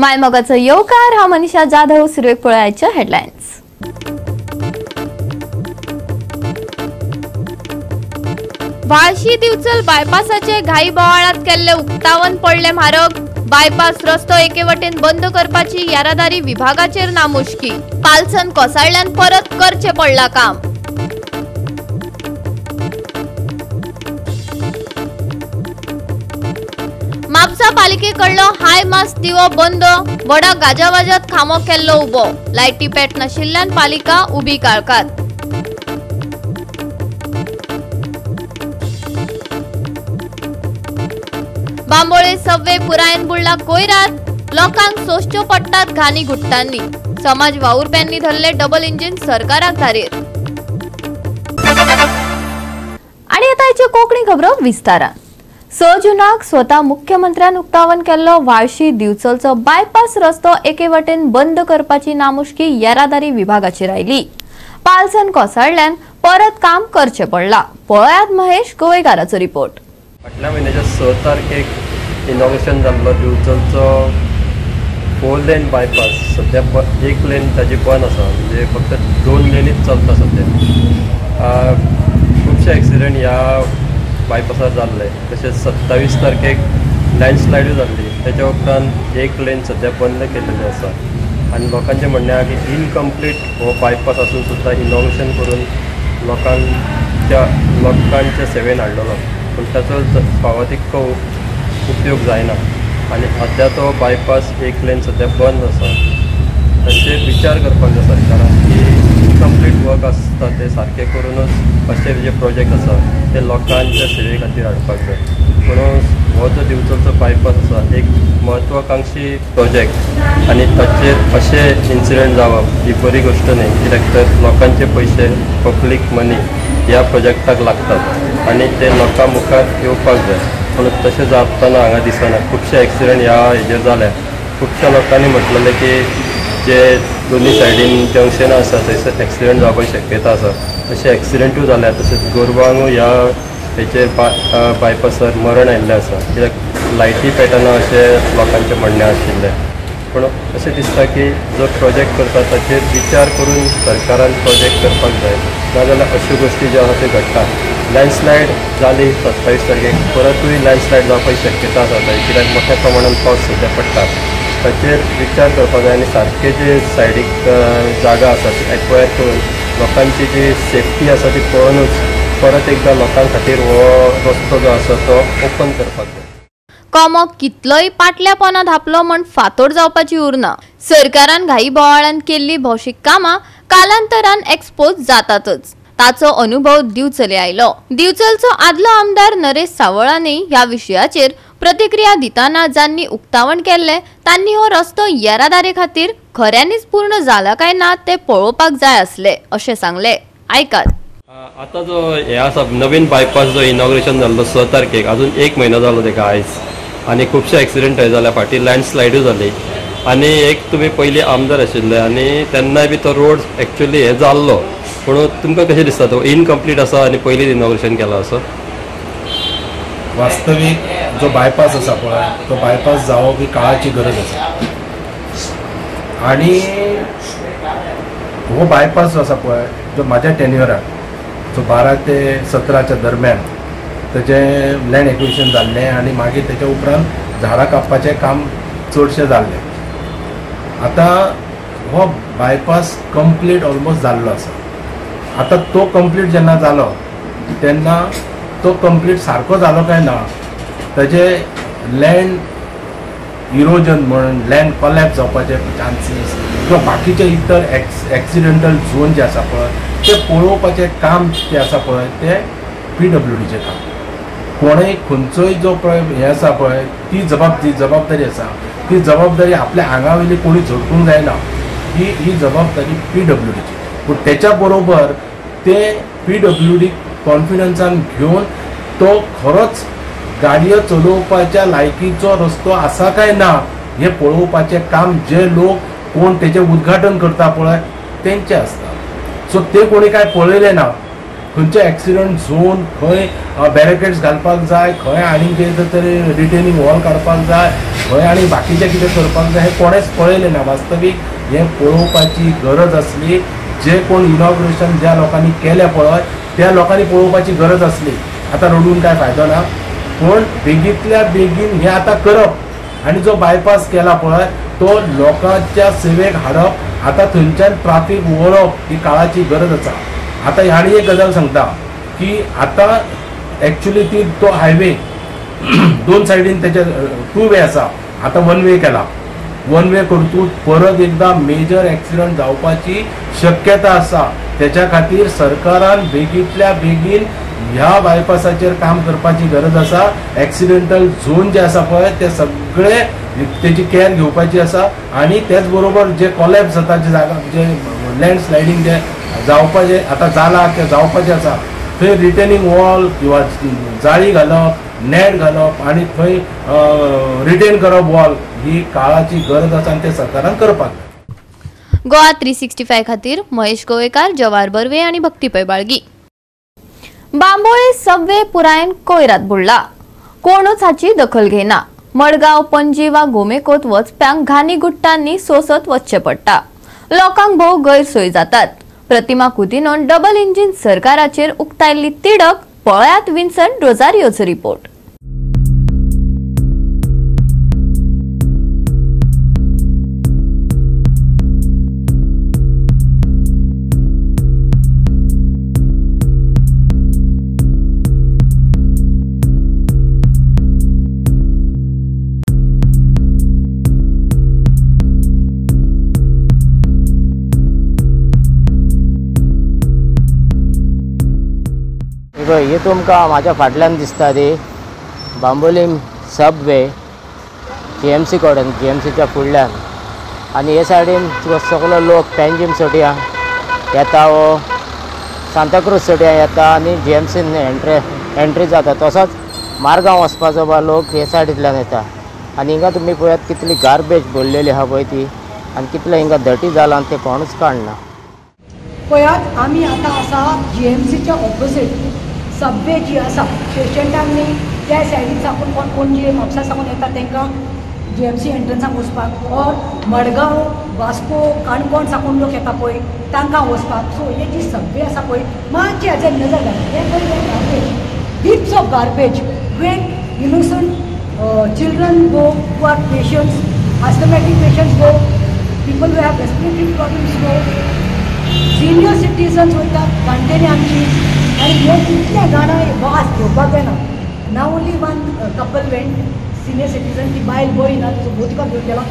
मायमोगाचो येवकार हांव मनीषा जाधव. सुरवेक पळोवया हेडलायन्स. वाळशी दिवचल बायपासाचे घाई बोवाळात केल्ले उक्तावण पडले म्हारग. बायपास रस्तो एके वटेन बंद करपाची येरादारी विभागाचेर नामुष्की. पालसन कोसळ्ळ्यान परत करचे पडला काम. म्हापसा पालिकेकडलो हाय मास दिवो बंद. व्हडा गाजावाजात खामो केल्लो उबो. लायटी पेट नाशिल्ल्यान पालिका उबी काळखात. बांबोळे सबवे पुरायेन बुडला कोयरात. लोकांक सोंसच्यो पडटात घाणी घुट्टांनी. समाज वावुरप्यांनी धरले डबल इंजिन सरकाराक धारेर. आनी आतांचे कोंकणी खबरो विस्तारान. 6 जूनाक स्वता मुख्यमंत्र्यान उक्तावण केल्लो वाळशी दिवचलचो बायपास रस्तो एके वटेन बंद करपाची नामुष्की येरादारी विभागाचेर आयली. पालसन कोसळ्ळ्यान परत काम करचे पडला. पळयात महेश गोवेकाराचो रिपोर्ट. फाटल्या म्हयन्याच्या 6 तारखेक इनॉग्रेशन जाल्लो दिवचलचो 4 लेन बायपास. सध्या 1 लेन ताजी बंद आसा, म्हणजे फक्त 2 लेनीच चलता सध्या. खुबशे एक्सिडेंट ह्या बायपासार जाल्ले. तशेंच 27 तारखेक लँडस्लायडूय जाल्ली. तेच्या उपरांत 1 लेन सध्या बंद केल्लेली आसा. आनी लोकांचें म्हणणें आसा की इनकम्प्लीट हो बायपास आसून सुद्दां इनॉग्रेशन करून लोकांच्या सेवेन हाडलेलो, पूण ताचो फावो तितको उपयोग जायना. आनी सद्या तो बायपास 1 लेन सद्या बंद आसा. ताचेर विचार करपाक जाय सरकारान की इनकम्प्लीट वर्क आसता ते सारके करूनच अशे जे प्रोजेक्ट आसा ते लोकांच्या सेवे खातीर हाडपाक जाय. म्हणून हो जो दिवचलचो बायपास आसा एक म्हत्वाकांक्षी प्रोजेक्ट, आनी ताचेर अशे इन्सिडंट जावप ही बरी गोश्ट न्ही. कित्याक तर लोकांचे पयशे, पब्लीक मनी ह्या प्रोजेक्टाक लागतात आनी ते लोकां मुखार येवपाक जाय. म्हणून तशें जाताना हांगा दिसना. खुबशे एक्सिडेंट ह्या हेजेर जाल्या. खुबश्या लोकांनी म्हटलेलें की जे दोनी सायडीन जंक्शनां आसा थंयसर एक्सिडेंट जावपाची शक्यता आसा. अशे एक्सिडेंटूय जाल्या. तशेंच गोरवांकूय ह्या हेचेर बायपासार मरण आयिल्लें आसा. कित्याक लायटी पेटना अशें लोकांचें म्हणणें आशिल्लें. पूण अशें दिसता की जो प्रोजेक्ट करता ताचेर विचार करून सरकारान प्रोजेक्ट करपाक जाय. नाजाल्यार अश्यो गोश्टी ज्यो आसा त्यो घडटा. लँडस्लायड जाली 27 तारखेक, परतूय लँडस्लायड जावपाची शक्यता आसा थंय, कित्याक मोठ्या प्रमाणान पावस सद्या पडटा. ताचेर विचार करपाक जाय आनी सारके जे सायडीक जागा आसा ती एक्वायर करून लोकांची जी सेफ्टी आसा ती पळोवनूच परत एकदां लोकां खातीर हो रस्तो जो आसा तो ओपन करपाक जाय. कोमो कितलोय पाटल्या पोंदा धापलो म्हण फातोड जावपाची उरना. सरकारान घाई बोवाळान केल्ली भौशीक कामां कालांतरान एक्सपोज जातातच. ताचो अनुभव दिवचले आयलो. दिवचलचो आदलो आमदार नरेश सावळानी ह्या विशयाचेर प्रतिक्रिया दिताना जांनी उक्तावण केल्ले तांनी हो रस्तो येरादारी खातीर खऱ्यांनीच पूर्ण जाला काय ना ते पळोवपाक जाय आसले अशें सांगले. आयकात. आतां जो हे आसा नवीन बायपास जो इनॉग्रेशन जाल्लो 6 तारखेक, अजून 1 म्हयनो जालो तेका आयज. आनी खुबशे एक्सिडेंट थंय जाल्या. फाटीं लँडस्लायडूय जाली. आनी एक तुमी पयलीं आमदार आशिल्ले आनी तेन्नाय बी तो रोड एक्चुअली हे जाल्लो. पूण तुमकां कशें दिसता तो इनकम्प्लीट आसा आनी पयलींच इनॉग्रेशन केलां असो? वास्तवीक जो बायपास आसा पळय तो बायपास जावप ही काळाची गरज आसा. आनी हो बायपास जो आसा पळय जो म्हाज्या टेन्युअराक जो 12 ते 17च्या दरम्यान तेजें लँड एक्विजिशन जाल्लें आनी मागीर तेच्या उपरांत झाडां कापपाचें काम चडशें जाल्लें. आतां हो बायपास कंप्लीट ऑलमोस्ट जाल्लो आसा. आतां तो कंप्लीट जेन्ना जालो तेन्ना तो कंप्लीट सारको जालो काय ना, ताजे लँड इरोजन म्हण लँड कॉलॅप्स जावपाचे चान्सीस किंवा बाकीचे इतर एक्सिडेंटल झोन जे आसा पळय ते पळोवपाचें काम जे आसा पळय ते PWDचें काम. कोणूय खंयचोय जो हे आसा पळय ती जबाबदारी आसा ती जबाबदारी आपल्या आंगा वयली कोणी झडकूंक जायना. ही जबाबदारी PWDची. पूण तेच्या बरोबर ते PWD कॉन्फिडन्सान घेवन तो खरोच गाडयो चलोवपाच्या लायकीचो रस्तो आसा काय ना हे पळोवपाचें काम जे लोक कोण तेचें उद्घाटन करता पळय तेंचे आसता. सो ते कोणी काय पळयलें ना. खंयचे एक्सिडेंट झोन खंय बॅरिकेड्स घालपाक जाय, खंय आनीक कितें तरी रिटेनिंग वॉल काडपाक जाय, थंय आनी बाकीचें कितें करपाक जाय हें कोणेच पळयलें ना. वास्तवीक हें पळोवपाची गरज आसली. जे कोण इनॉग्रेशन ज्या लोकांनी केलें पळय त्या लोकांनी पळोवपाची गरज आसली. आतां रडून काय फायदो ना, पूण बेगींतल्या बेगीन हें आतां करप आनी जो बायपास केला पळय तो लोकांच्या सेवेक हाडप. आतां थंयच्यान ट्राफीक व्हरप ही काळाची गरज आसा. आतां आनी एक गजाल सांगता की आतां एक्चुली तो हायवे 2 सायडीन तेचे 2 वे आसा. आतां 1 वे केला. 1 वे करतूच परत एकदा मेजर एक्सिडंट जावपाची शक्यता आसा. त्याच्या खातीर सरकारान बेगींतल्या बेगीन ह्या बायपासाचेर काम करपाची गरज आसा. एक्सिडेंटल झोन जे आसा पळय ते सगळे तेची केअर घेवपाची आसा. आनी त्याच बरोबर जे कॉलॅप्स जाता जे जागा जे लँडस्लायडींग जे जावपाचे आतां जाला किंवा जावपाचें आसा थंय रिटेनिंग वॉल किंवा जाळी घालप, नेट घालप आनी थंय रिटेन करप वॉल ही काळाची गरज आसा आनी ते सरकारान करपाक. गोवा 365 खातीर महेश गोवेकार, जवाहर बर्वे आणि भक्ती पै बाळगी. बांबोळे सबवे पुरायन कोयरात बुडला. कोणूच हाची दखल घेना. मडगांव, पणजी वा गोमेकोत वचप्यांक घाणी गुट्टांनी सोसत वचचें पडटा. लोकांक भोव गैरसोय जातात. प्रतिमा कुदिनोन डबल इंजिन सरकाराचेर उक्तायल्ली तिडक. पळयात विन्संट रोझारियोचो रिपोर्ट. हे तुमकां म्हाज्या फाटल्यान दिसता ती बांबोलीम सबवे GMC कडेन, GMCच्या फुडल्यान. आनी हे सायडीन सगळो लोक पेंजीम सोट्या येता वो सांताक्रूज सोट्या येता आनी GMCन एंट्री जाता. तसोच मारगांव वचपाचो बा लोक हे सायडींतल्यान येता. आनी हिंगा तुमी पळयात कितली गार्बेज भरलेली आहा पळय ती आनी कितले हिंगा धटी जाला ते कोणूच काडना. पळयात आमी आतां आसा GMCच्या ऑपोजीट सबवे जी आसा पेशंटांनी त्या सायडीन साकून कोण पणजे म्हापसा साकून येता तांकां GMC एंट्रन्साक वचपाक ऑर मडगांव, वास्को, काणकोण साकून लोक येता पळय तांकां वचपाक. सो हे जी सबवे आसा पळय मातशें हाजेर नजर घालता. हे पळय garbage, hips of garbage Wien innocent children go who are patients, asthmatic patients go, people who have respiratory problems go, senior citizens वयता जाणटेली आमची. आनी हे कितले जाणां वास घेवपाक जायना. ना only one couple went, senior citizen ती बायल बोय ना तिचो भोवतिका घेवन गेला.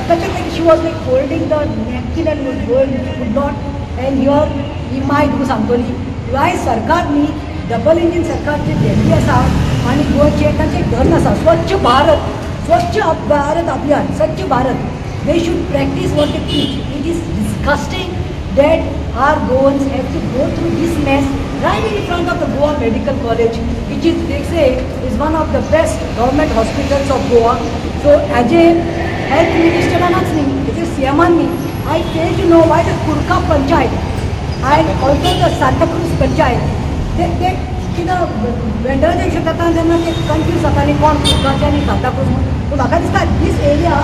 ताचे like she was like holding the napkin and was going would not and here he my तूं सांगतली वाय सरकारनी डबल इंजीन सरकार जे दिल्ली आसा आनी गोंयचे तांचे धन आसा स्वच्छ भारत अभियान, स्वच्छ Bharat. They should practice what they teach. It is disgusting that our Goans have to go through this mess right in front of the Goa Medical College, which is, they say, is one of the best government hospitals of Goa. So as a health minister as a CMan, I fail to know why the Kurka Panchayat and also the Santa Cruz Panchayat, they vendor जे शेतात त्यांना ते confuse जाता आनी कोण कुर्काचे आनी Santa cruise. पूण म्हाका दिसता दीस एरिया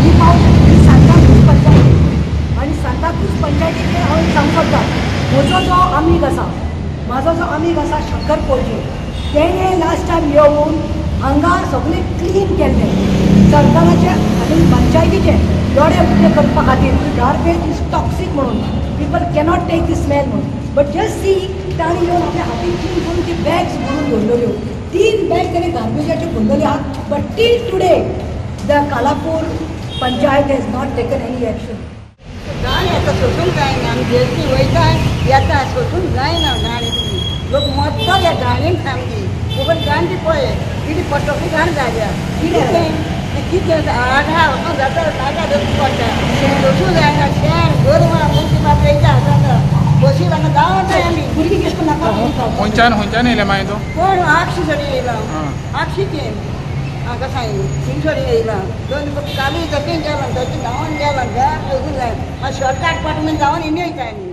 ही पावट सांता क्रूज पंचायत आनी सांताक्रूज पंचायतीचे हांव एक सांगूंक सोदतां. म्हजो जो आमीग आसा शंकर पोळजे तेणें लास्ट टायम येवन हांगा सगळें क्लीन केल्लें सरकाराचे आनी पंचायतीचे दोळे उक्ते करपा खातीर. गार्बेज इज टॉक्सीक म्हणून people cannot take the smell म्हणून. बट जस्ट सी तांणी येवन आपल्या हातीन क्लीन करून ती बॅग्स भरून दवरलेल्यो. 3 बॅग तेणें गार्बेजाच्यो भरलेल्यो आहात. But till today the Kalapur panchayat has not taken any action. घाण येता सोसूंक जायना. आमी जेसी वयता येता सोसूंक जायना घाण ती. लोक मरता ह्या घाणीन सामकी. खबर घाण ती पळय कितें पटोकी घाण जाल्या कितें आढा वचून जाता नाका धरची पडटा. सोसूंक जायना. शेण गोरवां मुशी बापयच्या हातांत बशी हांगा गांवांत जाय आमी भुरगीं केश कोन नाका. खंयच्यान येयले मागीर तो कोण आक्षी सडी येयला. आक्षीचे हांगा सांग थिंगसर येयला. 2 काली जखीन गेला थंय गांवांत गेला घाण वचूंक जाय. शॉर्टकट पाटमेंट जावन इंडिया वयता आमी.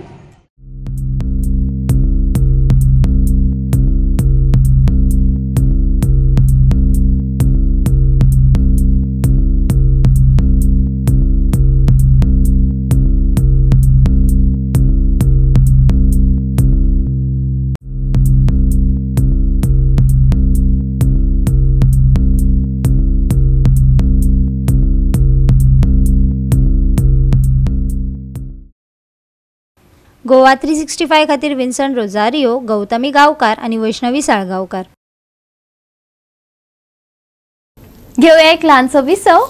गोवा 365 खातीर विन्संट रोजारियो, गौतमी गांवकार आणि वैष्णवी साळगांवकार. घेऊया एक लहानसो विसव.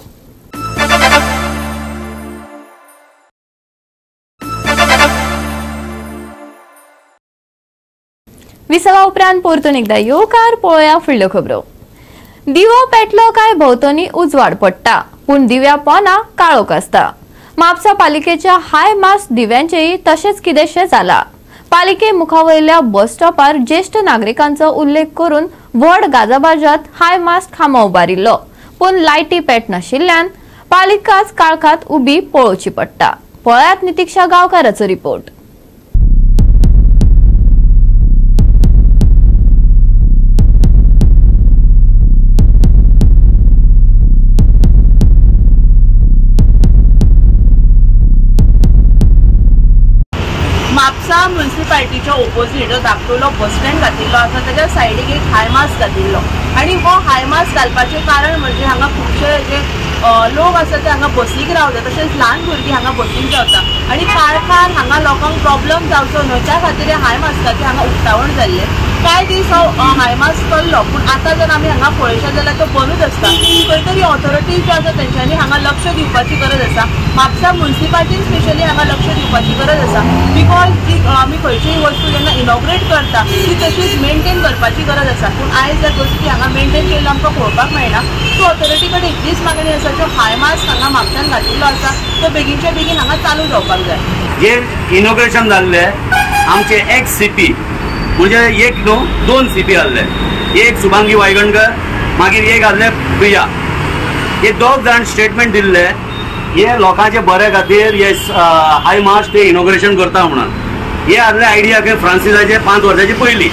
विसवा उपरांत परतून एकदा येवकार पळोवया फुडल्यो खबरो. दिवो पेटलो काय भोंवतणी उजवाड पडटा, पूण दिव्या पोंदा काळोख आसता. म्हापसा पालिकेच्या हाय मास्ट दिव्यांचेय तशेंच कितेंशें जाला. पालिके मुखावयल्या बस स्टॉपार ज्येष्ठ नागरिकांचो उल्लेख करून व्हड गाजाबाजात हाय मास्ट खांबो उबारिल्लो, पूण लायटी पेट नाशिल्ल्यान पालिकाच काळखात उबी पळोवची पडटा. पळयात नितीक्षा गांवकाराचो रिपोर्ट. म्हापसा म्युनिसिपालिटीच्या ओपोजीट धाकटुलो बस स्टँड घातिल्लो आसा, ताच्या सायडीक एक हाय मास्ट घातिल्लो आनी हो हाय मास्ट घालपाचें कारण म्हणजे हांगा खुबशे जे लोक आसा ते हांगा बसीक रावता, तशेंच ल्हान भुरगीं हांगा बसीक रावता आनी काळखार हांगा लोकांक प्रॉब्लम जावचो न्हयच्या खातीर हाय मास्काचें हांगा उक्तावण जाल्लें. कांय दीस हो हाय मास्क चल्लो, पूण आतां जर आमी हांगा पळयशात जाल्यार तो बंदूच आसता. खंय तरी ऑथॉरिटीज ज्यो आसा तेंच्यांनी हांगा लक्ष दिवपाची गरज आसा. म्हापसा म्युनिसिपालिटीन स्पेशली हांगा लक्ष दिवपाची गरज आसा, बिकॉज जी आमी खंयचीय वस्तू जेन्ना इनॉग्रेट करता ती तशीच मेंटेन करपाची गरज आसा. पूण आयज जर गोश्टी हांगा मेंटेन केल्लो आमकां पळोवपाक मेळना. सो ऑथॉरिटी कडेन इतलीच मागणी आसा, जो हाय मास्क हांगा म्हापशान घातिल्लो आसा तो बेगीनच्या बेगीन हांगा चालू जावपाक जाय. जे इनॉग्रेशन जाल्ले आमचे एक्स सीपी म्हणजे एक न्हू दोन सीपी आहले, एक शुभांगी वायगणकर मागीर एक आहले प्रिया. हे दोग जाण स्टेटमेंट दिल्ले हे लोकांचे बरे खातीर हे हाय मास्ट ते इनॉग्रेशन करता म्हणून. हे आहले आयडिया के फ्रांसिसाचे 5 वर्सांची पयलीं.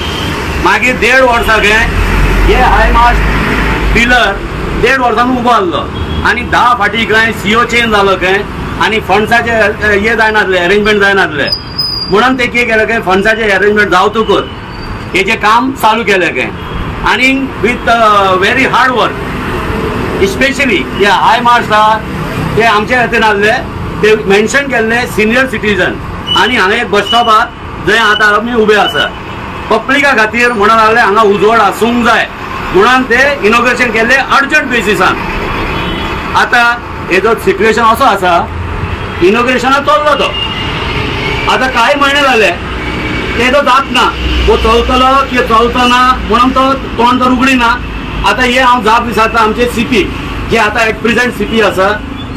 मागीर 1.5 वर्सां हे हाय मास्ट पिलर 1.5 वर्सान उबो आहलो आनी 10 फाटी काय सीओ चेंज जालो काय आनी फंड्साचे हे जायनासले, अरेंजमेंट जायनासले म्हणून ते कितें केलें काय फंड्साचे अरेंजमेंट जावतकूच हेजें काम चालू केलें काय आनी with very hard work specially हे हाय मार्क्स आहा ते आमचे खातीर आहले, ते मेन्शन केल्ले सिनियर सिटीजन आनी हांगा एक बस स्टॉप आहा जंय आतां आमी उबे आसा. पब्लिका खातीर म्हणून आहले हांगा उजवड आसूंक जाय म्हणून ते इनॉग्रेशन केल्ले अर्जंट बेसिसान. आतां हेजो सिच्युएशन असो आसा, इनॉग्रेशनाक चल्लो तो आतां कांय म्हयने जाले तेजो जात ना, वो चलतलो की चलतो ना म्हणून तो तोंड तर उगडी ना. आतां हे हांव जाप विचारता आमचे सीपी जे आतां एट प्रेझेंट सीपी आसा,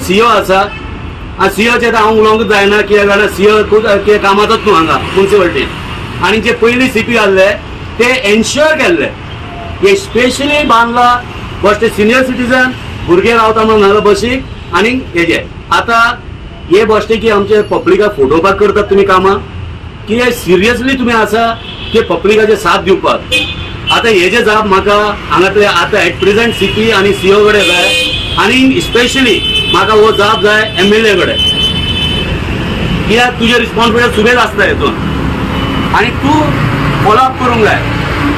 सीओ आसा, सीओचे तर हांव उलोवंकच जायना कित्याक जाल्यार सीओ कितें कामाचोच न्हू हांगा म्युनिसिपालिटीन. आनी जे पयलीं सीपी आहले ते एन्श्योर केल्ले हे स्पेशली बांदला बस ते सिनियर सिटीजन भुरगे रावता म्हणून हांगा बसीक आनी हेजे. आतां हे बसटेकी आमचे पब्लिकाक फोटोवपाक करतात तुमी कामां की हे सिरियसली तुमी आसा की पब्लिकाचे साथ दिवपाक. आतां हेजे जाप म्हाका हांगातले आतां एट प्रेझेंट सीपी आनी सीओ कडेन जाय आनी स्पेशली म्हाका हो जाप जाय MLA कडेन कित्याक तुजे रिस्पॉन्सिबिलिटी सुबेज आसता हेतून आनी तूं फॉलो अप करूंक जाय.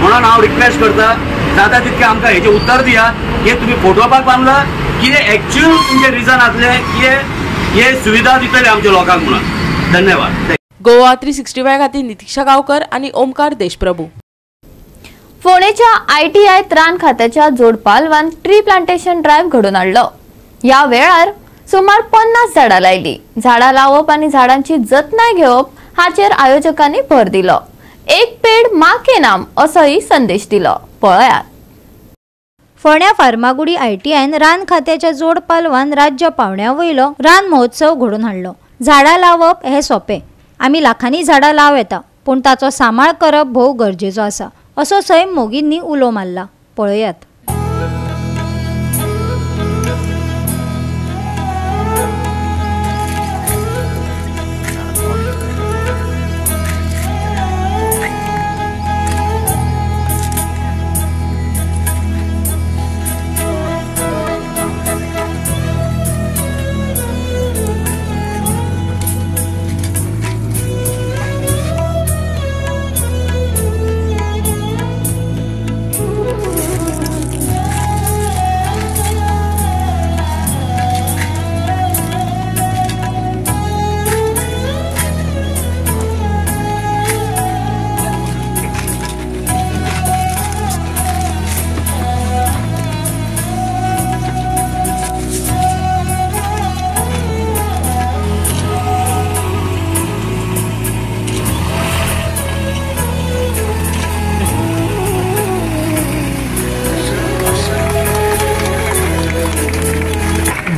म्हणून हांव रिक्वेस्ट करता जाता तितकें आमकां हेजें उत्तर दिया की तुमी फोटोवपाक बांदला कितें एक्च्युअल तुमचे रिजन आसले की हे सुविधा दितले आमच्या लोकांक म्हणून. धन्यवाद. गोवा 365 खातीर नितीक्षा गांवकर आणि ओमकार देशप्रभू. फोंडेच्या ITI त्राण खात्याच्या जोडपालवान ट्री प्लांटेशन ड्रायव्ह घडून हाडलो. या वेळार सुमार 50 झाडां लायली. झाडां लावप आणि झाडांची जतनाय घेवप हाचेर आयोजकांनी भर दिलो. एक पेड मां के नाम असोही संदेश दिलो. पळयात. फोंड्या फार्मागुडी ITIन रान खात्याच्या जोड पालवान राज्य पावण्या वयलो रान महोत्सव घडून हाडलो. झाडां लावप हे सोपे, आमी लाखांनी झाडां लाव येता, पूण ताचो सांबाळ करप भोव गरजेचो आसा असो सैम मोगींनी उलो मारला. पळयात.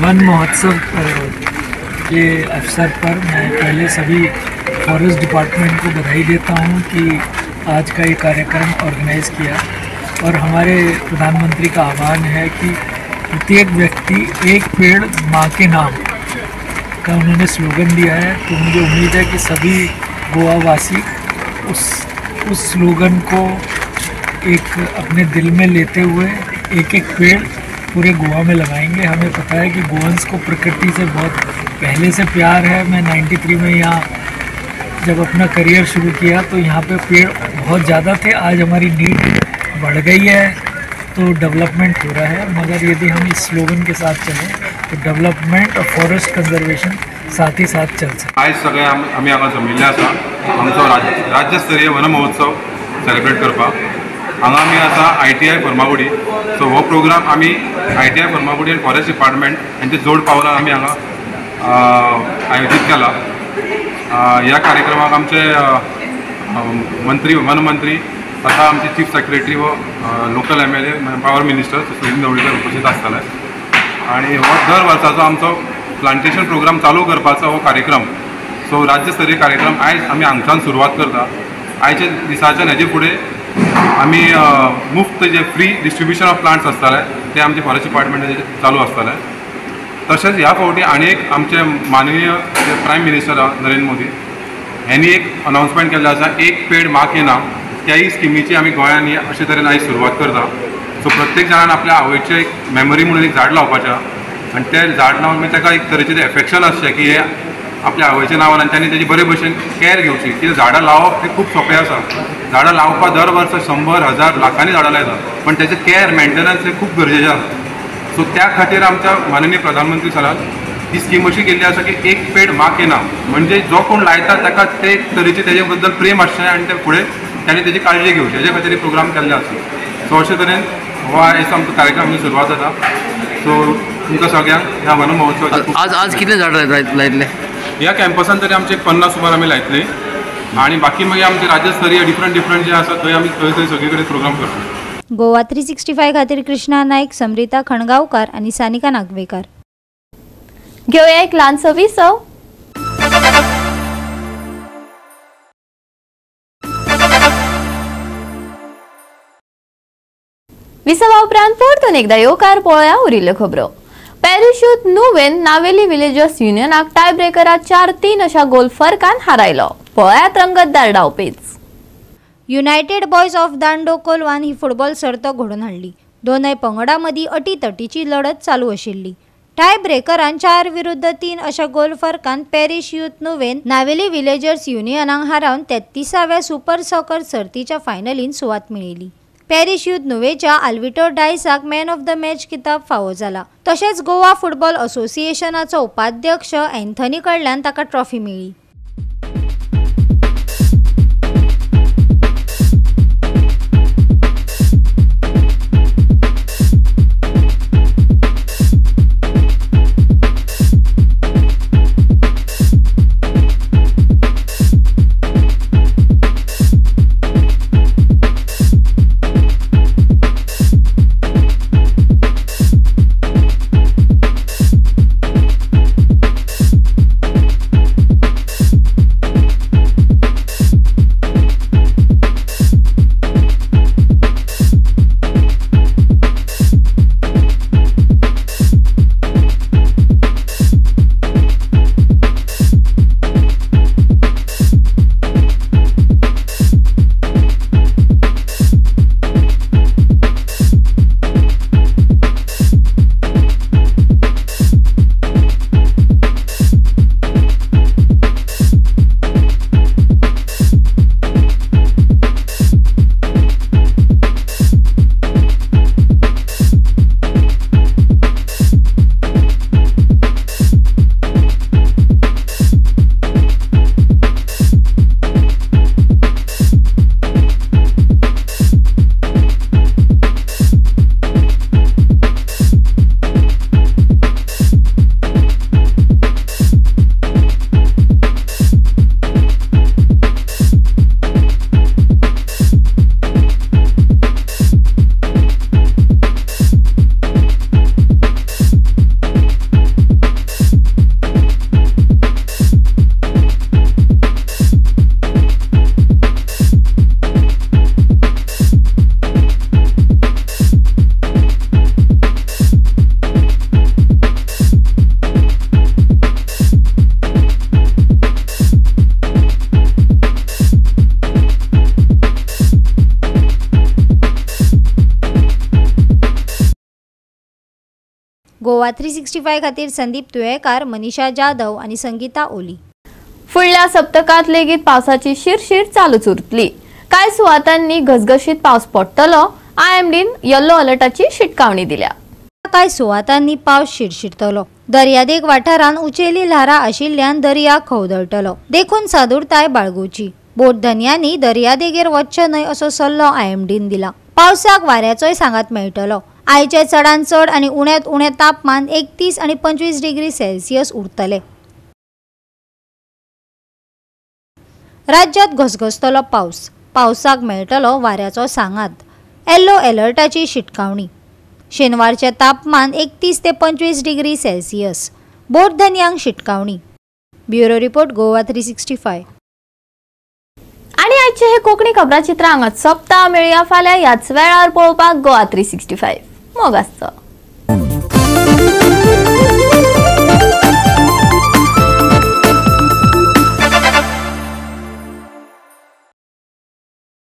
वन महोत्सव के अवसर पर मैं पहले सभी फॉरेस्ट डिपार्टमेंट को बधाई देता हूं कि आज का ये कार्यक्रम ऑर्गेनाइज किया और हमारे प्रधानमंत्री का आह्वान है कि प्रत्येक व्यक्ति एक पेड़ माँ के नाम का उन्होंने स्लोगन दिया है। तो मुझे उम्मीद है कि सभी गोवा वासी उस स्लोगन को एक अपने दिल में लेते हुए एक एक पेड़ पूरे गोवा में लगाएंगे। हमें पता है कि गोवंस को प्रकृति से बहुत पहले से प्यार है। मैं 93 में यहाँ जब अपना करियर शुरू किया तो यहाँ पे पेड़ बहुत ज़्यादा थे। आज हमारी नीड बढ़ गई है तो डेवलपमेंट हो रहा है, मगर यदि हम इस स्लोगन के साथ चलें तो डेवलपमेंट और फॉरेस्ट कंजर्वेशन साथ ही साथ चल सकते। आज सगळे आम्ही हांगा जमिल्ले आसा आमचो राज्यस्तरीय वन महोत्सव सेलिब्रेट करपाक। हांगा आमी आसा ITI फर्मागुडी। सो हो प्रोग्राम आमी ITI फर्मागुडी आनी फॉरेस्ट डिपार्टमेंट हांचे जोड पावलां आमी हांगा आयोजीत केला। ह्या कार्यक्रमाक आमचे मंत्री वन मंत्री तथा आमचे चीफ सेक्रेटरी व local MLA power minister Sushil Dhavalikar उपस्थित आसतले आणि हो दर वर्साचो आमचो प्लांटेशन प्रोग्राम चालू करपाचो हो कार्यक्रम। सो राज्यस्तरीय कार्यक्रम आयज आमी हांगच्यान सुरवात करता। आयचे दिसाच्यान हेजे फुडें आमी मुफ्त जे फ्री डिस्ट्रिब्युशन ऑफ प्लांट्स आसतले ते आमचे फॉरेस्ट डिपार्टमेंटाचे चालू आसतले। तशेंच ह्या फावटी आनी एक आमचे माननीय प्रायम मिनिस्टर नरेंद्र मोदी हेनी एक अनाउन्समेंट केल्लें आसा, एक पेड माँ के नाम। त्याही स्किमीची आमी गोंयांत अशे तरेन आयज सुरवात करता। सो प्रत्येक जाणान आपल्या आवयचें एक मेमरी म्हणून एक झाड लावपाचें आनी तें झाड लावन मागीर ताका एक तरेचें एफेक्शन आसचें की हे आपल्या आवयच्या नांवान आनी तांणी तेजी बरे भशेन कॅर घेवची। कित्याक झाडां लावप हें खूब सोंपें आसा। झाडां लावपाक दर वर्स 100, 1000, लाखांनी झाडां लायतात, पण तेजें कॅर मेंटेनन्स हें खूब गरजेचें आसा। सो त्या खातीर आमच्या माननीय प्रधानमंत्री सरान ही स्कीम अशी केल्ली आसा की एक पेड माँ के नाम, म्हणजे जो कोण लायता ताका ते तरेचे तेजे बद्दल प्रेम आसचें आनी ते फुडें तांणी तेजी काळजी घेवची, हेजे खातीर प्रोग्राम केल्ले आसा। सो अशे तरेन हो आयज आमचो कार्यक्रम सुरवात जाता। सो तुमकां सगळ्यांक ह्या वन महोत्सवाची आज कितले झाडां लायतले? ह्या कॅम्पसान तरी आमचे 50 सुमार आमी लायतले आणि बाकी मागीर आमचे राज्यस्तरीय डिफरंट जे आसा थंय आमी थंय सगळे कडेन प्रोग्राम करता। गोवा 365 खातीर कृष्णा नाईक, समरिता खणगांवकार आणि सानिका नागवेकर। घेऊया एक ल्हानसो विसव। विसवा उपरांत परतून एकदा येवकार पळोवया उरिल्ल्यो खबरो। पॅरिशूट नुवेन नावेली विलेजर्स युनियनाक टाय ब्रेकरात 4-3 अशा गोल फरकान हारायलो। पळयात रंगतदार डावपेच। युनायटेड बॉयज ऑफ दांडो कोलवान ही फुटबॉल सर्त घडोवन हाडली। दोनय पंगडां मदीं अटीतटीची लढत चालू आशिल्ली। टाय ब्रेकरान 4-3 अशा गोल फरकान parish youth Nuvem Navelim villagers युनियनाक हारावन 33व्या सुपर सॉकर सर्तीच्या फायनलीन सुवात मेळयली। पॅरिश यूथ नुवेच्या आल्विटो डायसाक मॅन ऑफ द मॅच किताब फावो जाला। तशेंच गोवा फुटबॉल असोसिएशनाचो उपाध्यक्ष एंथनी कडल्यान ताका ट्रॉफी मेळ्ळी। गोवा 365 खातीर संदीप तुयेकार, मनीषा जाधव आणि संगीता ओली. फुडल्या सप्तकात लेगीत पावसाची शिरशीर चालूच उरतली. कांय सुवातांनी घसघशीत पावस पडटलो. IMDन येल्लो अलर्टाची शिटकावणी दिल्या. कांय सुवातांनी पावस शिरशिरतलो. दर्यादेग वाठारांत उंचेली ल्हारां आशिल्ल्यान दर्या खवदळटलो. देखून सादूरताय बाळगुची. बोटधन्यांनी दर्यादेगेर वचचें न्हय असो सल्लो IMDन दिला. पावसाक वाऱ्याचोय सांगात मेळटलो. आयचे चडांत चड आनी उण्यांत उणें तापमान 31 आनी 25 डिग्री सेल्सियस उरतले. राज्यात घसघसतलो पावस. पावसाक मेळटलो वाऱ्याचो सांगात. येल्लो अलर्टाची शिटकावणी. शेनवारचे तापमान 31 ते 25 डिग्री सेल्सियस. बोटधन्यांक शिटकावणी. Bureau report Goa 365. आणि आजचे हे कोकणी खबराचित्र हांगाच सोंपता. मेळुया फाल्यां ह्याच वेळार पळोवपाक गोवा 365. मोग आसचो.